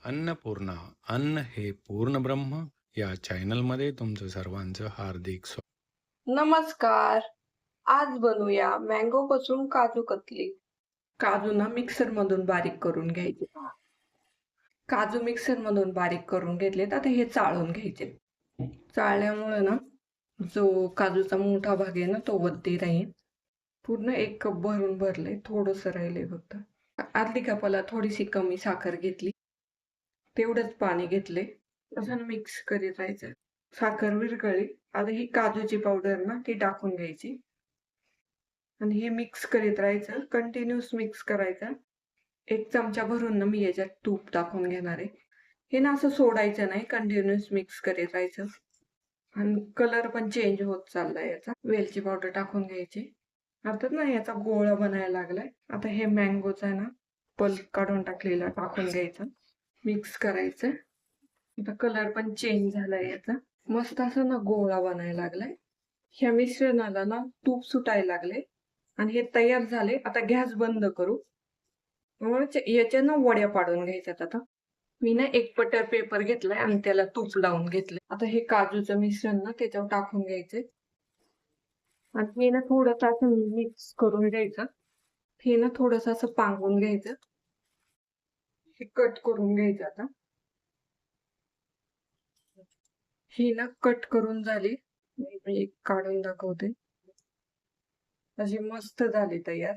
अन्नपूर्णा अन्न हे पूर्ण ब्रह्म या चॅनलमध्ये तुमचं सर्वांचं हार्दिक स्वागत. नमस्कार. आज बनवूया मँगो पासून काजू कतली. काजू ना मिक्सर मधून बारीक करून घ्यायचे. काजू मिक्सर मधून बारीक करून घेतलेत. आता हे चाळून घ्यायचे. चाळल्यामुळे ना जो काजूचा मोठा भाग आहे ना तो वरती राहील. पूर्ण एक कप भरून भरले, थोडस राहिले फक्त. अर्धी कपाला थोडीशी कमी साखर घेतली, तेवढंच पाणी घेतले. असं मिक्स करीत राहायचं. साखर विरघळली. आता ही काजूची पावडर ना ती टाकून घ्यायची आणि हे मिक्स करीत राहायचं. कंटिन्यूस मिक्स करायचं. एक चमचा भरून ना मी याच्यात तूप टाकून घेणार आहे. हे ना असं सोडायचं नाही, कंटिन्यूस मिक्स करीत राहायचं. आणि कलर पण चेंज होत चाललाय याचा. वेलची पावडर टाकून घ्यायची. आता ना याचा गोळा बनायला लागलाय. आता हे मँगोचा ना पल्प काढून टाकलेला टाकून घ्यायचा, मिक्स करायचं. आता कलर पण चेंज झालाय याचा. मस्त असं ना गोळा बनायला लागलाय. ह्या मिश्रणाला ना तूप सुटायला लागले आणि हे तयार झाले. आता गॅस बंद करू. याच्या ना वड्या पाडून घ्यायच्यात. आता मी ना एक बटर पेपर घेतलाय आणि त्याला तूप लावून घेतले. आता हे काजूचं मिश्रण ना त्याच्यावर टाकून घ्यायचे आणि हे ना थोडस असं मिक्स करून घ्यायचं. हे ना थोडस असं पांगून घ्यायचं. हे कट करून घ्यायचं. आता ही ना कट करून झाली. मी एक काढून दाखवते. अशी मस्त झाली तयार.